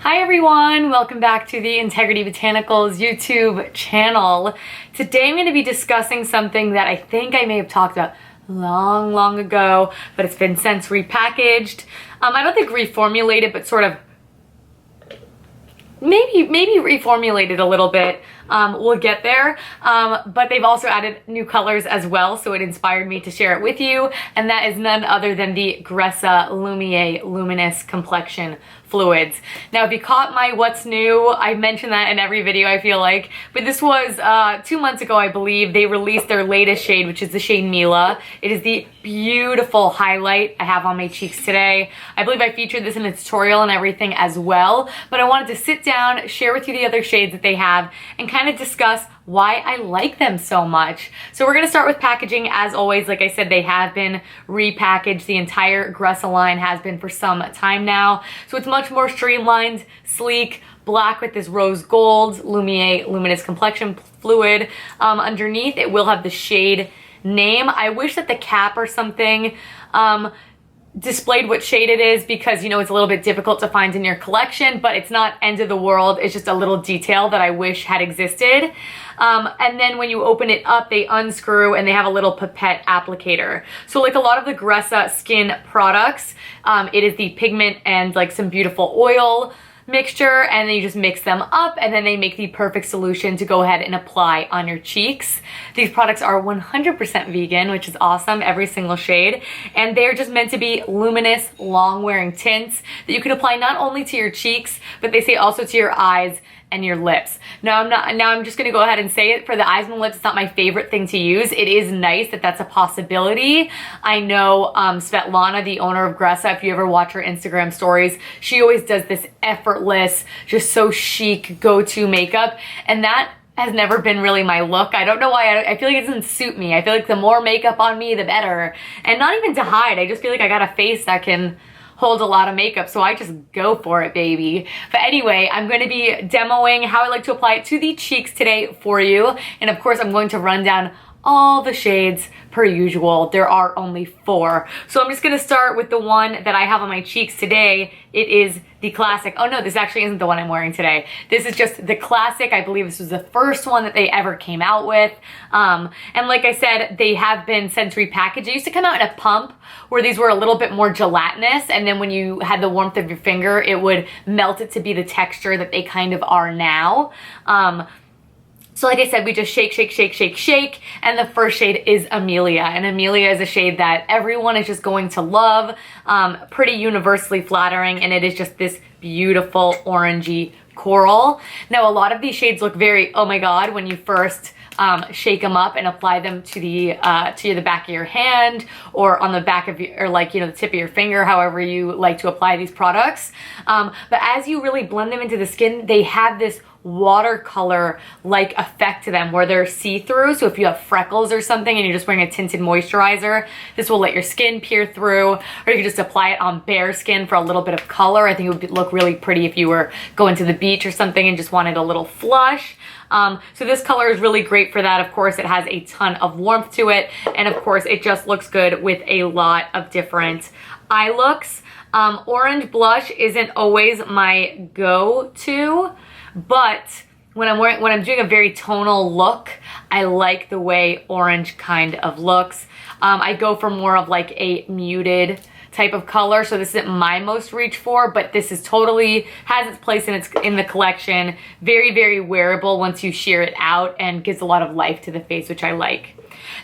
Hi everyone, welcome back to the Integrity Botanicals YouTube channel. Today I'm going to be discussing something that I think I may have talked about long ago, but it's been since repackaged. I don't think reformulated, but sort of maybe reformulated a little bit. We'll get there, but they've also added new colors as well, so it inspired me to share it with you, and that is none other than the Gressa Lumiere Luminous Complexion Fluids. Now, if you caught my what's new, I mentioned that in every video, I feel like, but this was 2 months ago, I believe. They released their latest shade, which is the shade Mila. It is the beautiful highlight I have on my cheeks today. I believe I featured this in a tutorial and everything as well, but I wanted to sit down, share with you the other shades that they have, and kind of discuss why I like them so much. So we're going to start with packaging. As always, like I said, they have been repackaged. The entire Gressa line has been for some time now. So it's much more streamlined, sleek, black with this rose gold Lumiere Luminous Complexion Fluid. Underneath, it will have the shade name. I wish that the cap or something displayed what shade it is, because, you know, it's a little bit difficult to find in your collection, but it's not end of the world. It's just a little detail that I wish had existed. And then when you open it up, they unscrew and they have a little pipette applicator. So like a lot of the Gressa skin products, it is the pigment and like some beautiful oil mixture, and then you just mix them up, and then they make the perfect solution to go ahead and apply on your cheeks. These products are 100% vegan, which is awesome, every single shade, and they're just meant to be luminous, long-wearing tints that you can apply not only to your cheeks, but they say also to your eyes and your lips. Now I'm just gonna go ahead and say it, for the eyes and the lips, it's not my favorite thing to use. It is nice that that's a possibility. I know Svetlana, the owner of Gressa, if you ever watch her Instagram stories, she always does this effortless, just so chic go-to makeup, and that has never been really my look. I don't know why. I feel like it doesn't suit me. I feel like the more makeup on me, the better. And not even to hide, I just feel like I got a face that can hold a lot of makeup, so I just go for it, baby. But anyway, I'm going to be demoing how I like to apply it to the cheeks today for you, and of course I'm going to run down all the shades per usual. There are only 4. So I'm just gonna start with the one that I have on my cheeks today. It is the classic. Oh no, this actually isn't the one I'm wearing today. This is just the classic. I believe this was the first one that they ever came out with. And like I said, they have been since repackaged. They used to come out in a pump where these were a little bit more gelatinous, and then when you had the warmth of your finger, it would melt it to be the texture that they kind of are now. So like I said, we just shake, and the first shade is Amelia. And Amelia is a shade that everyone is just going to love, pretty universally flattering, and it is just this beautiful orangey coral. Now, a lot of these shades look very, oh my god, when you first shake them up and apply them to the back of your hand, or on the back of your, or like, you know, the tip of your finger, however you like to apply these products. But as you really blend them into the skin, they have this watercolor like effect to them where they're see-through. So if you have freckles or something and you're just wearing a tinted moisturizer, this will let your skin peer through, or you can just apply it on bare skin for a little bit of color. I think it would look really pretty if you were going to the beach or something and just wanted a little flush. So this color is really great for that. Of course, it has a ton of warmth to it, and of course it just looks good with a lot of different eye looks. Orange blush isn't always my go-to, but when I'm doing a very tonal look, I like the way orange kind of looks. I go for more of like a muted type of color, so this isn't my most reach for, but this is totally has its place in the collection. Very wearable once you sheer it out, and gives a lot of life to the face, which I like.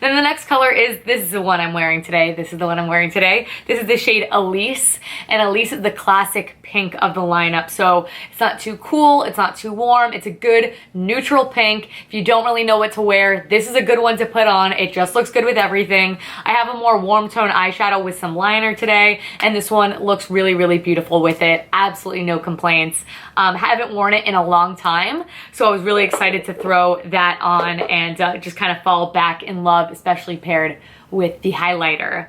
Then the next color is, this is the one I'm wearing today. This is the one I'm wearing today. This is the shade Elise, and Elise is the classic pink of the lineup. So it's not too cool, it's not too warm, it's a good neutral pink. If you don't really know what to wear, this is a good one to put on. It just looks good with everything. I have a more warm tone eyeshadow with some liner today, and this one looks really beautiful with it. Absolutely no complaints. Haven't worn it in a long time, so I was really excited to throw that on and just kind of fall back in love, especially paired with the highlighter.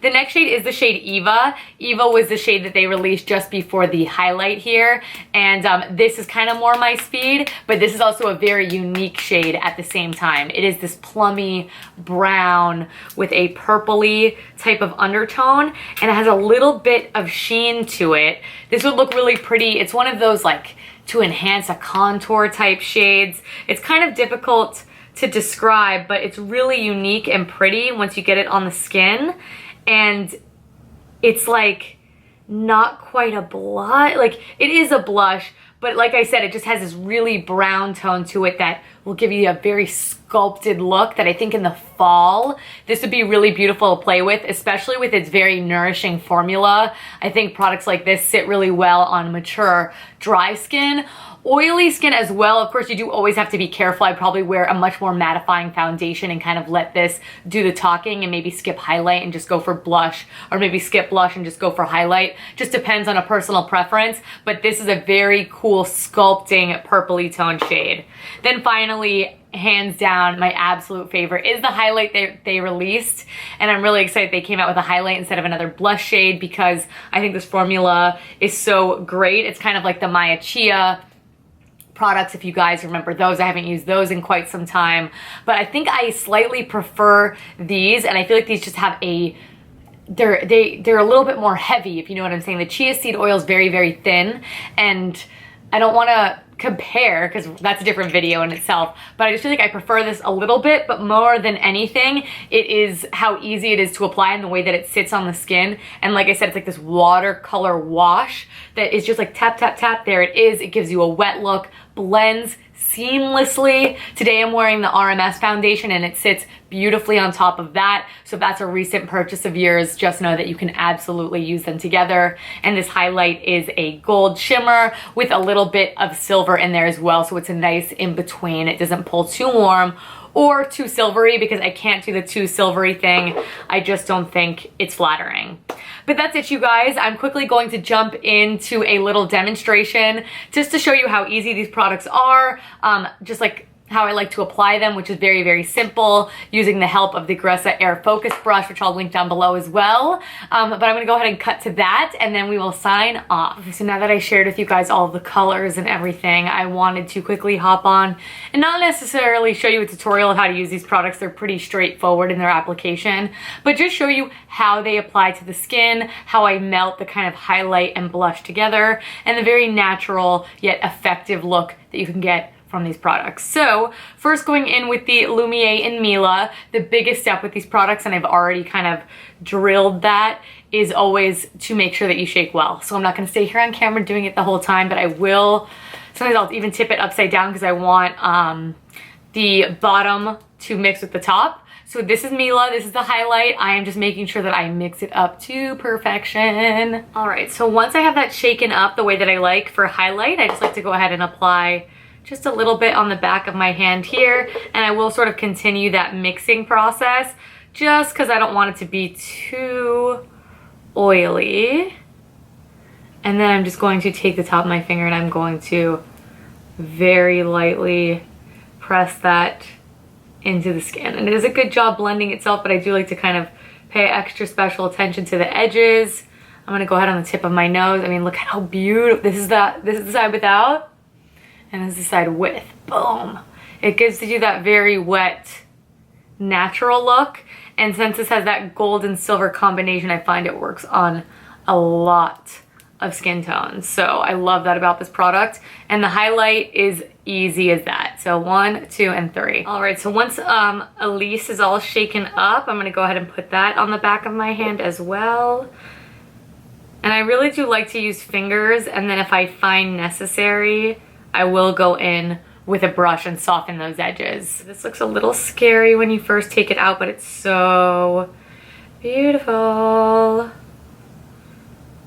The next shade is the shade Eva. Eva was the shade that they released just before the highlight here, and this is kind of more my speed, but this is also a very unique shade at the same time. It is this plummy brown with a purpley type of undertone, and it has a little bit of sheen to it. This would look really pretty. It's one of those like to enhance a contour type shades. It's kind of difficult to describe, but it's really unique and pretty once you get it on the skin. And it's like not quite a blush, like it is a blush, but like I said, it just has this really brown tone to it that will give you a very sculpted look that I think in the fall, this would be really beautiful to play with, especially with its very nourishing formula. I think products like this sit really well on mature, dry skin. Oily skin as well, of course, you do always have to be careful. I'd probably wear a much more mattifying foundation and kind of let this do the talking and maybe skip highlight and just go for blush, or maybe skip blush and just go for highlight. Just depends on a personal preference, but this is a very cool sculpting purpley toned shade. Then finally, hands down, my absolute favorite is the highlight they released, and I'm really excited they came out with a highlight instead of another blush shade because I think this formula is so great. It's kind of like the Mica CI products, if you guys remember those. I haven't used those in quite some time, but I think I slightly prefer these, and I feel like these just have a they're a little bit more heavy, if you know what I'm saying. The chia seed oil is very, very thin, and I don't want to compare because that's a different video in itself, but I just feel like I prefer this a little bit. But more than anything, it is how easy it is to apply and the way that it sits on the skin. And like I said, it's like this watercolor wash that is just like tap, tap, tap. There it is. It gives you a wet look, blends seamlessly. Today I'm wearing the RMS foundation and it sits beautifully on top of that. So if that's a recent purchase of yours, just know that you can absolutely use them together. And this highlight is a gold shimmer with a little bit of silver in there as well. So it's a nice in between. It doesn't pull too warm or too silvery, because I can't do the too silvery thing. I just don't think it's flattering. But that's it, you guys. I'm quickly going to jump into a little demonstration just to show you how easy these products are, just like how I like to apply them, which is very, very simple, using the help of the Gressa Air Focus brush, which I'll link down below as well. But I'm gonna go ahead and cut to that, and then we will sign off. Okay, so now that I shared with you guys all of the colors and everything, I wanted to quickly hop on and not necessarily show you a tutorial of how to use these products. They're pretty straightforward in their application, but just show you how they apply to the skin, how I melt the kind of highlight and blush together, and the very natural yet effective look that you can get from these products. So first, going in with the Lumiere Mila, the biggest step with these products, and I've already kind of drilled that, is always to make sure that you shake well. So I'm not going to stay here on camera doing it the whole time, but I will. Sometimes I'll even tip it upside down because I want the bottom to mix with the top. So this is Mila, this is the highlight. I am just making sure that I mix it up to perfection. All right, so once I have that shaken up the way that I like for highlight, I just like to go ahead and apply just a little bit on the back of my hand here, and I will sort of continue that mixing process just because I don't want it to be too oily. And then I'm just going to take the top of my finger and I'm going to very lightly press that into the skin. And it does a good job blending itself, but I do like to kind of pay extra special attention to the edges. I'm gonna go ahead on the tip of my nose. I mean, look at how beautiful. This is the side without, and this is the side with. Boom. It gives you that very wet, natural look. And since this has that gold and silver combination, I find it works on a lot of skin tones. So I love that about this product. And the highlight is easy as that. So 1, 2, and 3. All right, so once Elise is all shaken up, I'm gonna go ahead and put that on the back of my hand as well. And I really do like to use fingers, and then if I find necessary, I will go in with a brush and soften those edges. This looks a little scary when you first take it out, but it's so beautiful.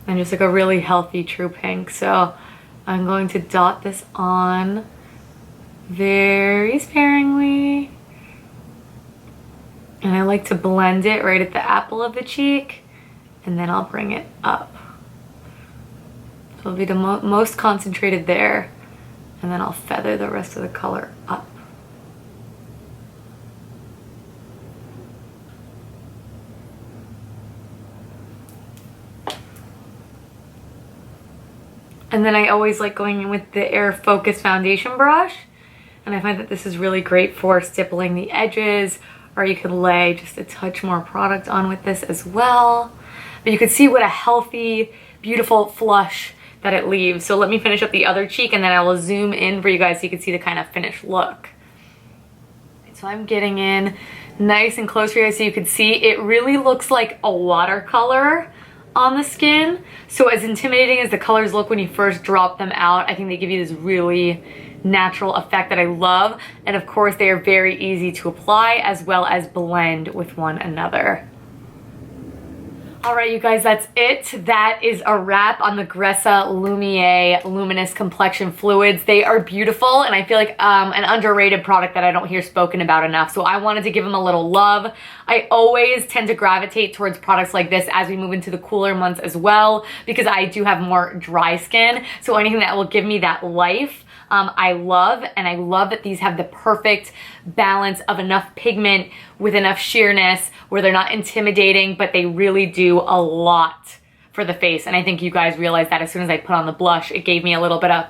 And just like a really healthy true pink. So I'm going to dot this on very sparingly. And I like to blend it right at the apple of the cheek, and then I'll bring it up. So it'll be the most concentrated there. And then I'll feather the rest of the color up. And then I always like going in with the Air Focus foundation brush. And I find that this is really great for stippling the edges, or you could lay just a touch more product on with this as well. But you can see what a healthy, beautiful flush that it leaves. So let me finish up the other cheek and then I will zoom in for you guys so you can see the kind of finished look. So I'm getting in nice and close for you guys so you can see it really looks like a watercolor on the skin. So as intimidating as the colors look when you first drop them out, I think they give you this really natural effect that I love. And of course they are very easy to apply as well as blend with one another. All right, you guys, that's it. That is a wrap on the Gressa Lumiere Luminous Complexion Fluids. They are beautiful, and I feel like an underrated product that I don't hear spoken about enough. So I wanted to give them a little love. I always tend to gravitate towards products like this as we move into the cooler months as well, because I do have more dry skin. So anything that will give me that life, I love, and I love that these have the perfect balance of enough pigment with enough sheerness where they're not intimidating, but they really do a lot for the face. And I think you guys realize that as soon as I put on the blush, it gave me a little bit of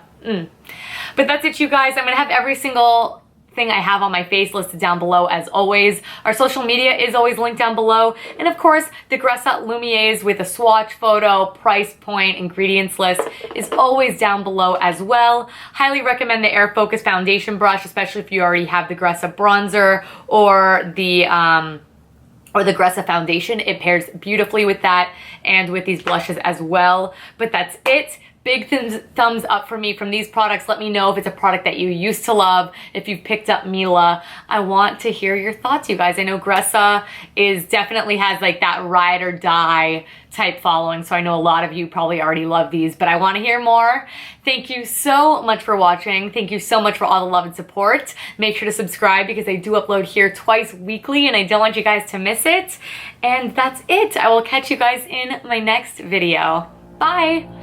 But that's it, you guys. I'm gonna have every single thing I have on my face listed down below as always. Our social media is always linked down below. And of course, the Gressa Lumieres with a swatch photo, price point, ingredients list is always down below as well. Highly recommend the Air Focus foundation brush, especially if you already have the Gressa bronzer or the Gressa foundation. It pairs beautifully with that and with these blushes as well. But that's it. Big thumbs up for me from these products. Let me know if it's a product that you used to love, if you've picked up Mila. I want to hear your thoughts, you guys. I know Gressa definitely has like that ride or die type following, so I know a lot of you probably already love these, but I want to hear more. Thank you so much for watching. Thank you so much for all the love and support. Make sure to subscribe because I do upload here twice weekly and I don't want you guys to miss it. And that's it. I will catch you guys in my next video. Bye!